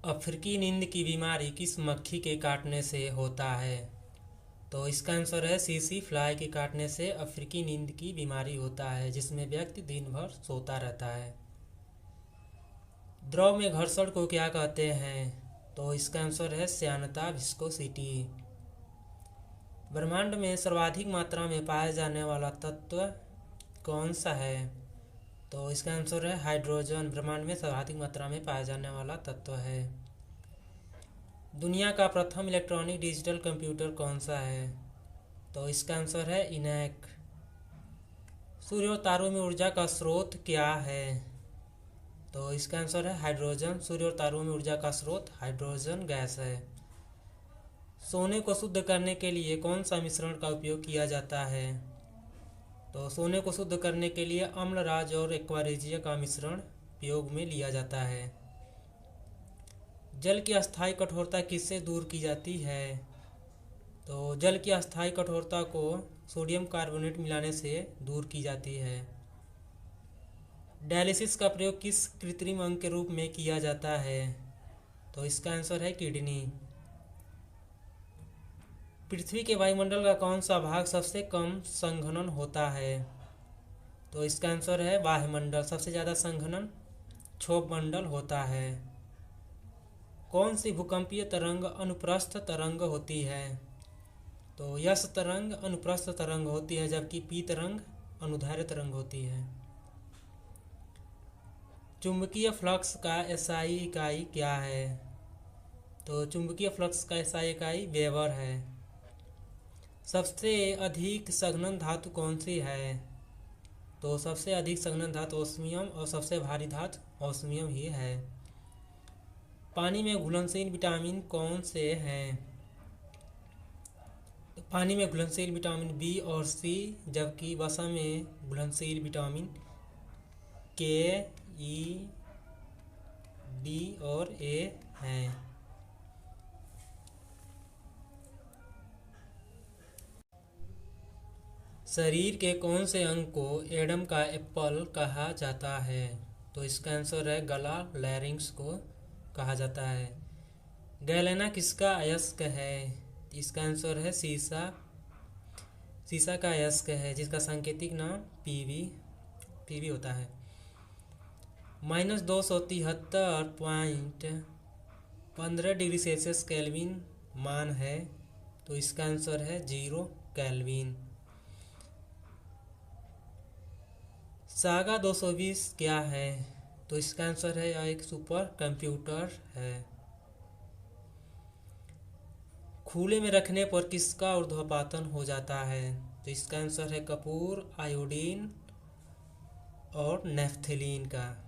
अफ्रीकी नींद की बीमारी किस मक्खी के काटने से होता है? तो इसका आंसर है सीसी फ्लाई के काटने से अफ्रीकी नींद की बीमारी होता है, जिसमें व्यक्ति दिन भर सोता रहता है। द्रव में घर्षण को क्या कहते हैं? तो इसका आंसर है श्यानता, विस्कोसिटी। ब्रह्मांड में सर्वाधिक मात्रा में पाया जाने वाला तत्व कौन सा है? तो इसका आंसर है हाइड्रोजन। ब्रह्मांड में सर्वाधिक मात्रा में पाया जाने वाला तत्व है। दुनिया का प्रथम इलेक्ट्रॉनिक डिजिटल कंप्यूटर कौन सा है? तो इसका आंसर है इनैक। सूर्य और तारों में ऊर्जा का स्रोत क्या है? तो इसका आंसर है हाइड्रोजन। सूर्य और तारों में ऊर्जा का स्रोत हाइड्रोजन गैस है। सोने को शुद्ध करने के लिए कौन सा मिश्रण का उपयोग किया जाता है? तो सोने को शुद्ध करने के लिए अम्लराज और एक्वारेजिया का मिश्रण उपयोग में लिया जाता है। जल की अस्थायी कठोरता किससे दूर की जाती है? तो जल की अस्थायी कठोरता को सोडियम कार्बोनेट मिलाने से दूर की जाती है। डायलिसिस का प्रयोग किस कृत्रिम अंग के रूप में किया जाता है? तो इसका आंसर है किडनी। पृथ्वी के वायुमंडल का कौन सा भाग सबसे कम संघनन होता है? तो इसका आंसर है वायुमंडल। सबसे ज़्यादा संघनन क्षोभ मंडल होता है। कौन सी भूकंपीय तरंग अनुप्रस्थ तरंग होती है? तो यस तरंग अनुप्रस्थ तरंग होती है, जबकि पी तरंग अनुदैर्ध्य तरंग होती है। चुंबकीय फ्लक्स का एसआई इकाई क्या है? तो चुंबकीय फ्लक्स का एसआई इकाई वेबर है। सबसे अधिक संघनन धातु कौन सी है? तो सबसे अधिक संघनन धातु ओस्मियम और सबसे भारी धातु ओस्मियम ही है। पानी में घुलनशील विटामिन कौन से हैं? तो पानी में घुलनशील विटामिन बी और सी, जबकि वसा में घुलनशील विटामिन के, ई, डी और ए हैं। शरीर के कौन से अंग को एडम का एप्पल कहा जाता है? तो इसका आंसर है गला, लैरिंक्स को कहा जाता है। गैलेना किसका अयस्क है? इसका आंसर है सीसा। सीसा का अयस्क है, जिसका सांकेतिक नाम पीवी होता है। -273.15 डिग्री सेल्सियस केल्विन मान है, तो इसका आंसर है 0 केल्विन। सागा 220 क्या है? तो इसका आंसर है यह एक सुपर कंप्यूटर है। खुले में रखने पर किसका ऊर्ध्वपातन हो जाता है? तो इसका आंसर है कपूर, आयोडीन और नेफ्थलीन का।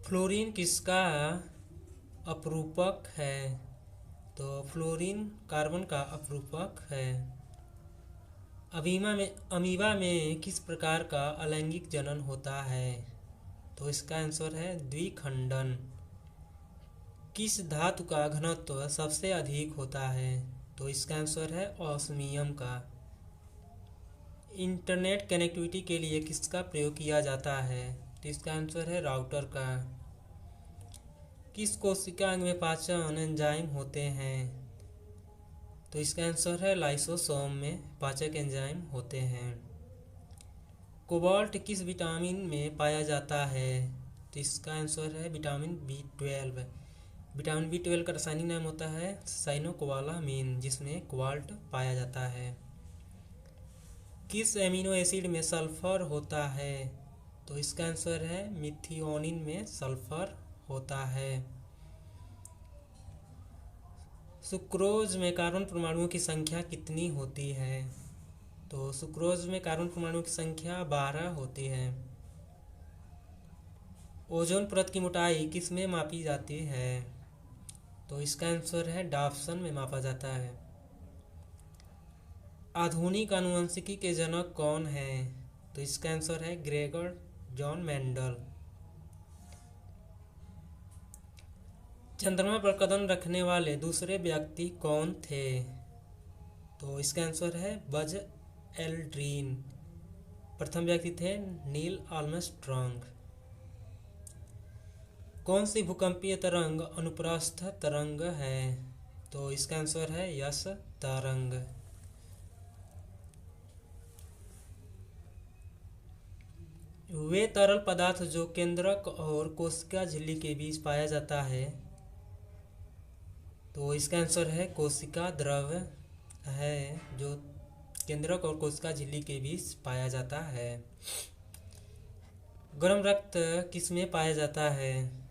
फ्लोरीन किसका अपरूपक है? तो फ्लोरीन कार्बन का अपरूपक है। अमीबा में किस प्रकार का अलैंगिक जनन होता है? तो इसका आंसर है द्विखंडन। किस धातु का घनत्व सबसे अधिक होता है? तो इसका आंसर है ऑस्मियम का। इंटरनेट कनेक्टिविटी के लिए किसका प्रयोग किया जाता है? तो इसका आंसर है राउटर का। किस कोशिका अंग में पाचन एंजाइम होते हैं? तो इसका आंसर है लाइसोसोम में पाचक एंजाइम होते हैं। कोबाल्ट किस विटामिन में पाया जाता है? तो इसका आंसर है विटामिन बी 12। विटामिन बी 12 का रासायनिक नाम होता है साइनोकोबालामीन, जिसमें कोबाल्ट पाया जाता है। किस एमिनो एसिड में सल्फर होता है? तो इसका आंसर है मिथियोनिन में सल्फर होता है। सुक्रोज में कार्बन परमाणुओं की संख्या कितनी होती है? तो सुक्रोज में कार्बन परमाणुओं की संख्या 12 होती है। ओजोन परत की मोटाई किस में मापी जाती है? तो इसका आंसर है डाप्सन में मापा जाता है। आधुनिक आनुवंशिकी के जनक कौन है? तो इसका आंसर है ग्रेगर जॉन मेंडल। चंद्रमा पर कदम रखने वाले दूसरे व्यक्ति कौन थे? तो इसका आंसर है बज एल्ड्रिन। प्रथम व्यक्ति थे नील आर्मस्ट्रॉन्ग। कौन सी भूकंपीय तरंग अनुप्रस्थ तरंग है? तो इसका आंसर है यस तरंग। वे तरल पदार्थ जो केंद्रक और कोशिका झिल्ली के बीच पाया जाता है, तो इसका आंसर है कोशिका द्रव है, जो केंद्रक और कोशिका झिल्ली के बीच पाया जाता है। गर्म रक्त किसमें पाया जाता है?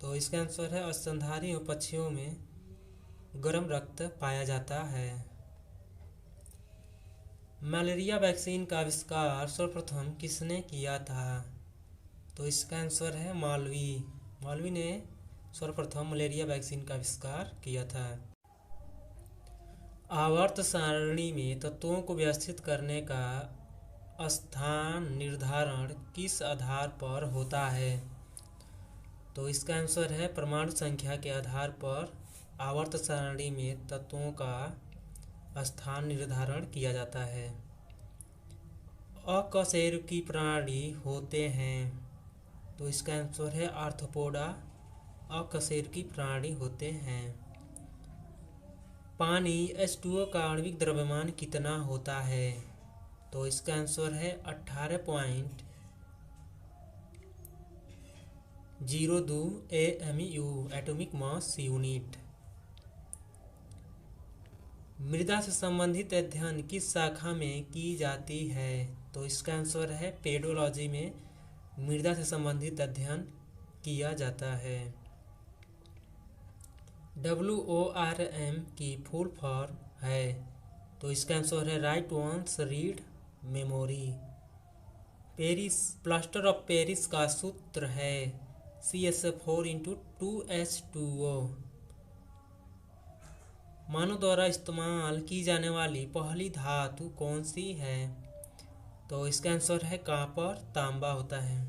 तो इसका आंसर है स्तनधारी और पक्षियों में गर्म रक्त पाया जाता है। मलेरिया वैक्सीन का आविष्कार सर्वप्रथम किसने किया था? तो इसका आंसर है मालवी। मालवी ने सर्वप्रथम मलेरिया वैक्सीन का आविष्कार किया था। आवर्त सारणी में तत्वों को व्यवस्थित करने का स्थान निर्धारण किस आधार पर होता है? तो इसका आंसर है परमाणु संख्या के आधार पर आवर्त सारणी में तत्वों का स्थान निर्धारण किया जाता है। अकशेरुकी प्राणी होते हैं, तो इसका आंसर है आर्थ्रोपोडा अकशेरुकी प्राणी होते हैं। पानी H2O का आणविक द्रव्यमान कितना होता है? तो इसका आंसर है 18.02 AMU एटॉमिक मास यूनिट। मृदा से संबंधित अध्ययन किस शाखा में की जाती है? तो इसका आंसर है पेडोलॉजी में मृदा से संबंधित अध्ययन किया जाता है। WORM की फुल फॉर्म है, तो इसका आंसर है write once read memory. Paris plaster of Paris का सूत्र है CH4 × 2H2O। मानव द्वारा इस्तेमाल की जाने वाली पहली धातु कौन सी है? तो इसका आंसर है कॉपर तांबा होता है।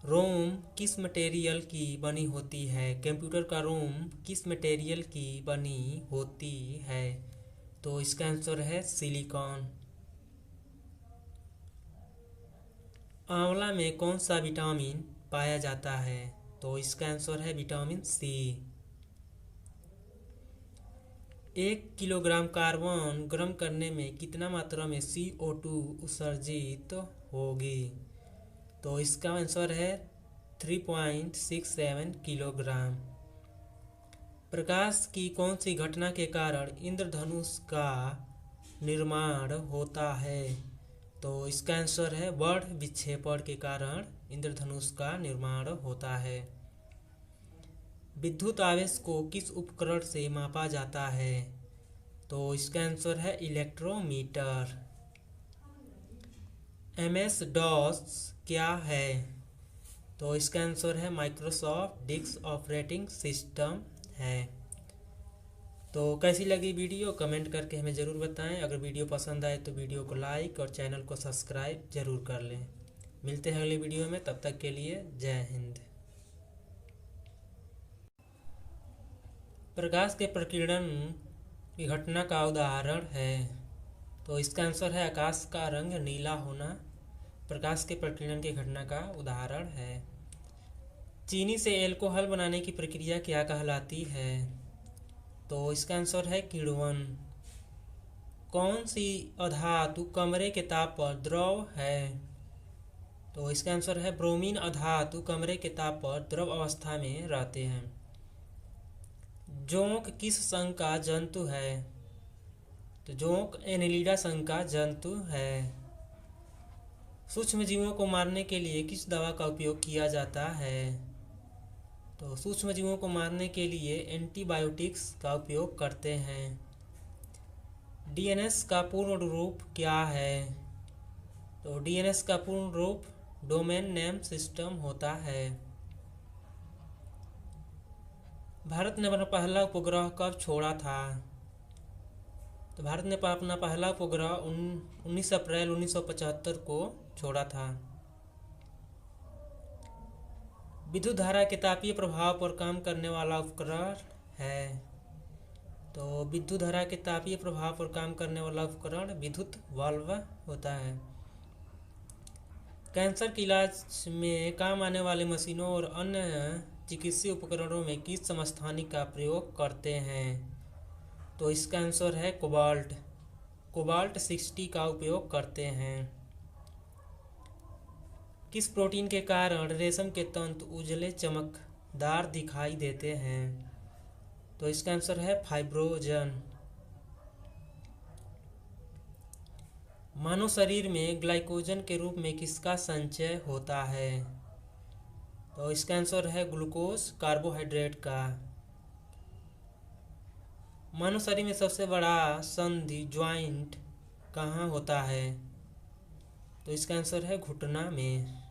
रोम किस मटेरियल की बनी होती है? कंप्यूटर का रोम किस मटेरियल की बनी होती है? तो इसका आंसर है सिलिकॉन। आंवला में कौन सा विटामिन पाया जाता है? तो इसका आंसर है विटामिन C। 1 किलोग्राम कार्बन गर्म करने में कितना मात्रा में CO2 उत्सर्जित होगी? तो इसका आंसर है 3.67 किलोग्राम। प्रकाश की कौन सी घटना के कारण इंद्रधनुष का निर्माण होता है? तो इसका आंसर है बड़ विक्षेपण के कारण इंद्रधनुष का निर्माण होता है। विद्युत आवेश को किस उपकरण से मापा जाता है? तो इसका आंसर है इलेक्ट्रोमीटर। MS-DOS क्या है? तो इसका आंसर है माइक्रोसॉफ्ट डिस्क ऑपरेटिंग सिस्टम है। तो कैसी लगी वीडियो कमेंट करके हमें ज़रूर बताएं। अगर वीडियो पसंद आए तो वीडियो को लाइक और चैनल को सब्सक्राइब जरूर कर लें। मिलते हैं अगली वीडियो में, तब तक के लिए जय हिंद। प्रकाश के प्रकीर्णन की घटना का उदाहरण है, तो इसका आंसर है आकाश का रंग नीला होना प्रकाश के प्रकीर्णन की घटना का उदाहरण है। चीनी से एल्कोहल बनाने की प्रक्रिया क्या कहलाती है? तो इसका आंसर है किण्वन। कौन सी अधातु कमरे के ताप पर द्रव है? तो इसका आंसर है ब्रोमीन अधातु कमरे के ताप पर द्रव अवस्था में रहते हैं। जोंक किस संघ का जंतु है? तो जोंक एनेलिडा संघ का जंतु है। सूक्ष्म जीवों को मारने के लिए किस दवा का उपयोग किया जाता है? तो सूक्ष्म जीवों को मारने के लिए एंटीबायोटिक्स का उपयोग करते हैं। DNS का पूर्ण रूप क्या है? तो DNS का पूर्ण रूप डोमेन नेम सिस्टम होता है। भारत ने अपना पहला उपग्रह कब छोड़ा था? तो भारत ने अपना पहला उपग्रह 19 अप्रैल 1975 को छोड़ा था। विद्युत धारा के तापीय प्रभाव पर काम करने वाला उपकरण है। तो विद्युत धारा के तापीय प्रभाव पर काम करने वाला उपकरण विद्युत वाल्व होता है। कैंसर के इलाज में काम आने वाले मशीनों और अन्य चिकित्सीय उपकरणों में किस समस्थानिक का प्रयोग करते हैं? तो इसका आंसर है कोबाल्ट। कोबाल्ट 60 का उपयोग करते हैं। किस प्रोटीन के कारण रेशम के तंतु उजले चमकदार दिखाई देते हैं? तो इसका आंसर है फाइब्रोजन। मानव शरीर में ग्लाइकोजन के रूप में किसका संचय होता है? तो इसका आंसर है ग्लूकोज कार्बोहाइड्रेट का। मानव शरीर में सबसे बड़ा संधि ज्वाइंट कहाँ होता है? तो इसका आंसर है घुटना में।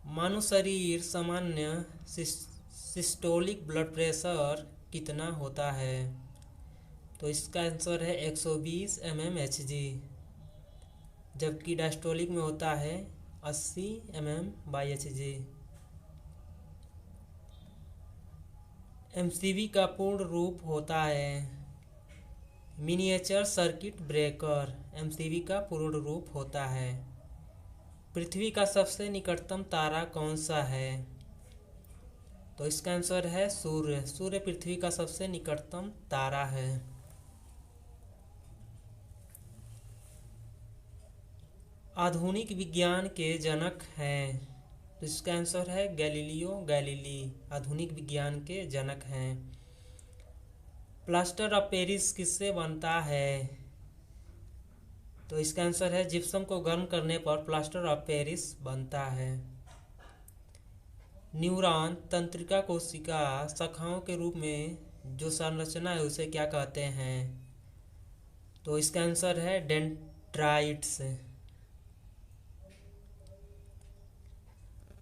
मानव शरीर सामान्य सिस्टोलिक ब्लड प्रेशर कितना होता है? तो इसका आंसर है 120 mmHg, जबकि डायस्टोलिक में होता है 80 mm/Hg। एमसीबी का पूर्ण रूप होता है मिनिएचर सर्किट ब्रेकर। एमसीबी का पूर्ण रूप होता है। पृथ्वी का सबसे निकटतम तारा कौन सा है? तो इसका आंसर है सूर्य। सूर्य पृथ्वी का सबसे निकटतम तारा है। आधुनिक विज्ञान के जनक हैं? तो इसका आंसर है गैलीलियो गैलीली आधुनिक विज्ञान के जनक हैं। प्लास्टर ऑफ पेरिस किससे बनता है? तो इसका आंसर है जिप्सम को गर्म करने पर प्लास्टर ऑफ पेरिस बनता है। न्यूरॉन तंत्रिका कोशिका शाखाओं के रूप में जो संरचना है उसे क्या कहते हैं? तो इसका आंसर है डेंड्राइट्स।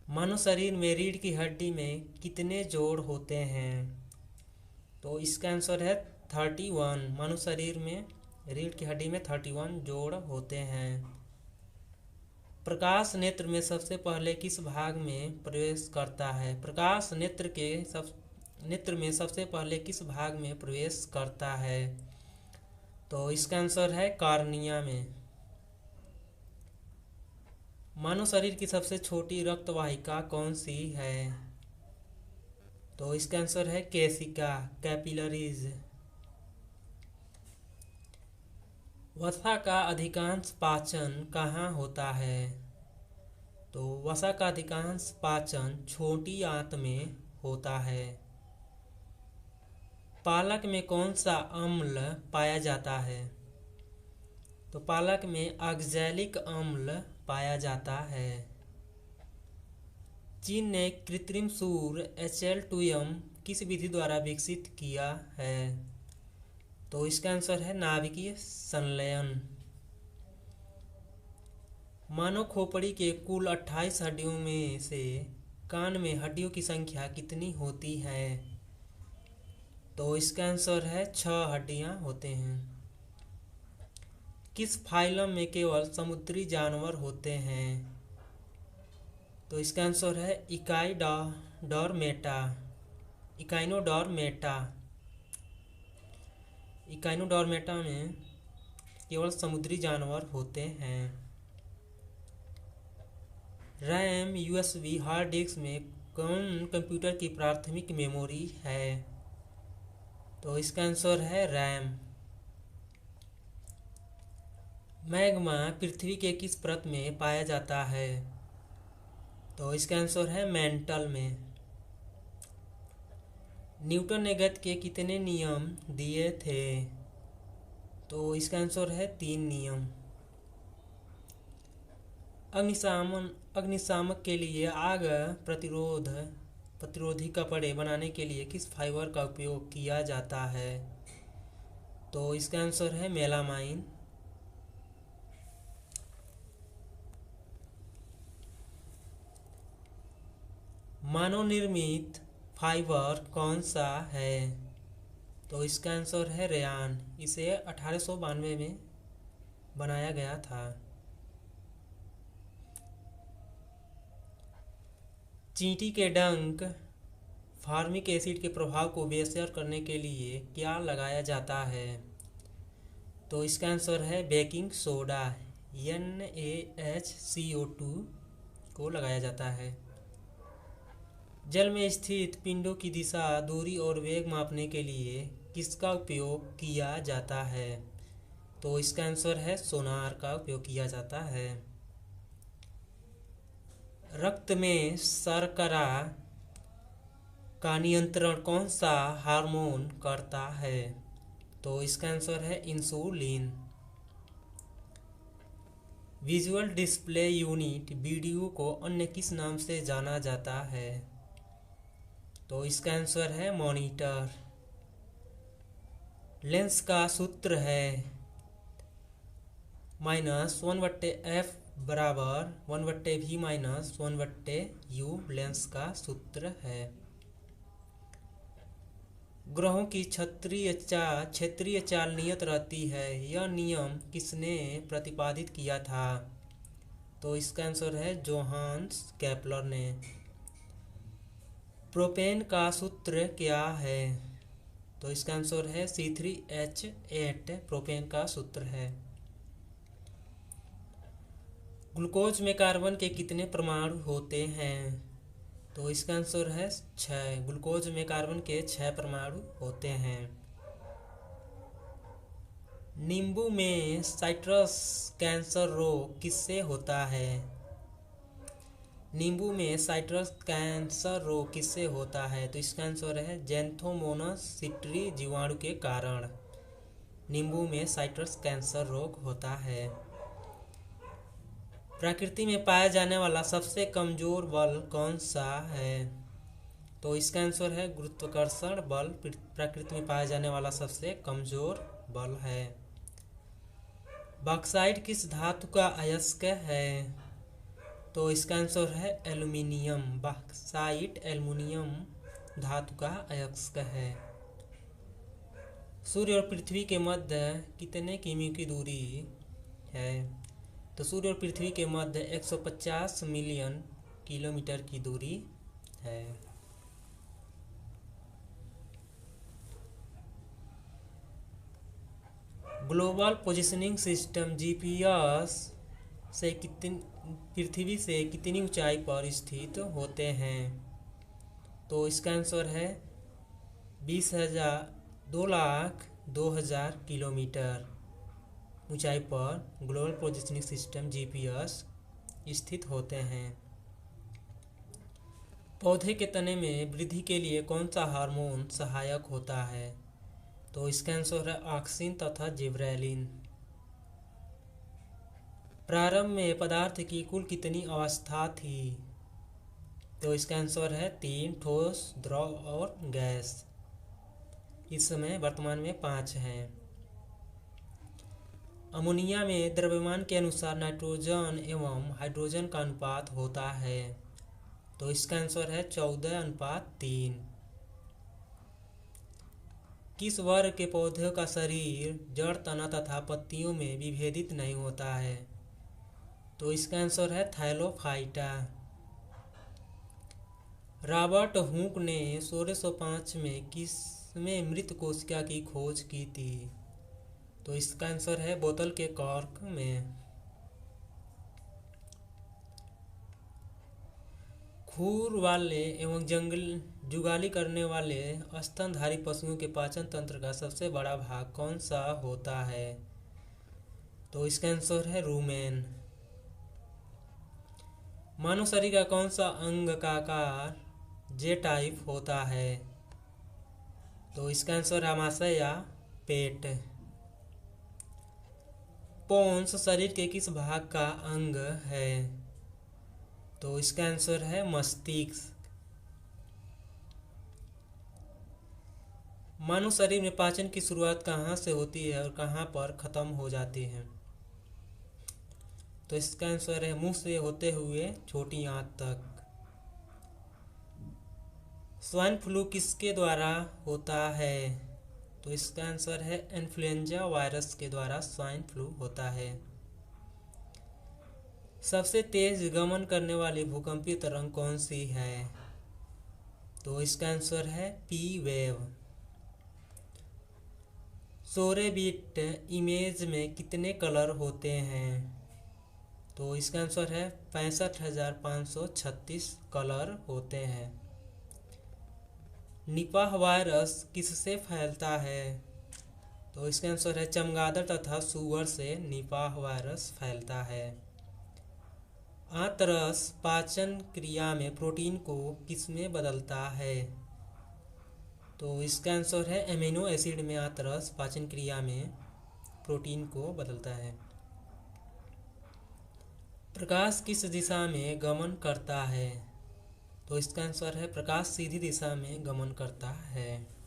मानव शरीर में रीढ़ की हड्डी में कितने जोड़ होते हैं? तो इसका आंसर है 31। मानव शरीर में रीढ़ की हड्डी में 31 जोड़ होते हैं। प्रकाश नेत्र में सबसे पहले किस भाग में प्रवेश करता है? प्रकाश नेत्र में सबसे पहले किस भाग में प्रवेश करता है? तो इसका आंसर है कॉर्निया में। मानव शरीर की सबसे छोटी रक्त वाहिका कौन सी है? तो इसका आंसर है केशिका कैपिलरीज। वसा का अधिकांश पाचन कहाँ होता है? तो वसा का अधिकांश पाचन छोटी आंत में होता है। पालक में कौन सा अम्ल पाया जाता है? तो पालक में ऑक्सैलिक अम्ल पाया जाता है। चीन ने कृत्रिम सूर्य HL2M किस विधि द्वारा विकसित किया है? तो इसका आंसर है नाभिकीय संलयन। मानव खोपड़ी के कुल 28 हड्डियों में से कान में हड्डियों की संख्या कितनी होती है? तो इसका आंसर है 6 हड्डियां होते हैं। किस फाइलम में केवल समुद्री जानवर होते हैं? तो इसका आंसर है इकाइनोडॉर्मेटा में केवल समुद्री जानवर होते हैं। रैम USB हार्ड डिस्क में कौन कंप्यूटर की प्राथमिक मेमोरी है? तो इसका आंसर है रैम। मैग्मा पृथ्वी के किस परत में पाया जाता है? तो इसका आंसर है मेंटल में। न्यूटन ने गति के कितने नियम दिए थे? तो इसका आंसर है 3 नियम। अग्निशामक के लिए आग प्रतिरोधी कपड़े बनाने के लिए किस फाइबर का उपयोग किया जाता है? तो इसका आंसर है मेलामाइन। मानव निर्मित फाइबर कौन सा है? तो इसका आंसर है रेयान। इसे 1892 में बनाया गया था। चींटी के डंक फार्मिक एसिड के प्रभाव को बेअसर करने के लिए क्या लगाया जाता है? तो इसका आंसर है बेकिंग सोडा। NaHCO2 को लगाया जाता है। जल में स्थित पिंडों की दिशा, दूरी और वेग मापने के लिए किसका उपयोग किया जाता है? तो इसका आंसर है सोनार का उपयोग किया जाता है। रक्त में शर्करा का नियंत्रण कौन सा हार्मोन करता है? तो इसका आंसर है insulin. Visual display unit video को अन्य किस नाम से जाना जाता है? तो इसका आंसर है मॉनिटर। लेंस का सूत्र है -1/f बराबर 1/v माइनस 1/u लेंस का सूत्र है। ग्रहों की क्षेत्रीय चाल नियत रहती है, यह नियम किसने प्रतिपादित किया था? तो इसका आंसर है जोहान्स केपलर ने। प्रोपेन का सूत्र क्या है? तो इसका आंसर है C3H8 प्रोपेन का सूत्र है। ग्लूकोज में कार्बन के कितने परमाणु होते हैं? तो इसका आंसर है 6। ग्लूकोज में कार्बन के 6 परमाणु होते हैं। नींबू में साइट्रस कैंसर रोग किससे होता है? नींबू में साइट्रस कैंसर रोग किससे होता है? तो इसका आंसर है ज़ैंथोमोनास सिट्री जीवाणु के कारण नींबू में साइट्रस कैंसर रोग होता है। प्रकृति में पाया जाने वाला सबसे कमजोर बल कौन सा है? तो इसका आंसर है गुरुत्वाकर्षण बल प्रकृति में पाया जाने वाला सबसे कमजोर बल है। बॉक्साइट किस धातु का अयस्क है? तो इसका आंसर है एल्यूमिनियम। बॉक्साइट एल्यूमिनियम धातु का अयस्क है। सूर्य और पृथ्वी के मध्य कितने किमी की दूरी है? तो सूर्य और पृथ्वी के मध्य 150 मिलियन किलोमीटर की दूरी है। ग्लोबल पोजिशनिंग सिस्टम GPS से पृथ्वी से कितनी ऊंचाई पर स्थित होते हैं? तो इसका आंसर है 2,02,000 किलोमीटर ऊंचाई पर ग्लोबल पोजिशनिंग सिस्टम GPS स्थित होते हैं। पौधे के तने में वृद्धि के लिए कौन सा हार्मोन सहायक होता है? तो इसका आंसर है ऑक्सिन तथा जिब्रेलिन। प्रारंभ में पदार्थ की कुल कितनी अवस्था थी? तो इसका आंसर है 3, ठोस, द्रव और गैस। इस समय वर्तमान में 5 हैं। अमोनिया में द्रव्यमान के अनुसार नाइट्रोजन एवं हाइड्रोजन का अनुपात होता है। तो इसका आंसर है 14:3। किस वर्ग के पौधों का शरीर जड़, तना तथा पत्तियों में विभेदित नहीं होता है? तो इसका आंसर है थैलोफाइटा। रॉबर्ट हुक ने 1605 में किसमें मृत कोशिका की खोज की थी? तो इसका आंसर है बोतल के कॉर्क में। खुर वाले एवं जुगाली करने वाले स्तनधारी पशुओं के पाचन तंत्र का सबसे बड़ा भाग कौन सा होता है? तो इसका आंसर है रूमेन। मानव शरीर का कौन सा अंग का आकार जे टाइप होता है? तो इसका आंसर है आमाशय या पेट। पोन्स शरीर के किस भाग का अंग है? तो इसका आंसर है मस्तिष्क। मानव शरीर में पाचन की शुरुआत कहाँ से होती है और कहाँ पर खत्म हो जाती है? तो इसका आंसर है मुंह से होते हुए छोटी आंत तक। स्वाइन फ्लू किसके द्वारा होता है? तो इसका आंसर है इन्फ्लुएंजा वायरस के द्वारा स्वाइन फ्लू होता है। सबसे तेज गमन करने वाली भूकंपीय तरंग कौन सी है? तो इसका आंसर है पी वेव। सोरे बिट इमेज में कितने कलर होते हैं? तो इसका आंसर है 65,536 कलर होते हैं। निपाह वायरस किससे फैलता है? तो इसका आंसर है चमगादड़ तथा सूअर से निपाह वायरस फैलता है। आंतरस पाचन क्रिया में प्रोटीन को किसमें बदलता है? तो इसका आंसर है एमिनो एसिड में आंतरस पाचन क्रिया में प्रोटीन को बदलता है। प्रकाश किस दिशा में गमन करता है? तो इसका आंसर है प्रकाश सीधी दिशा में गमन करता है।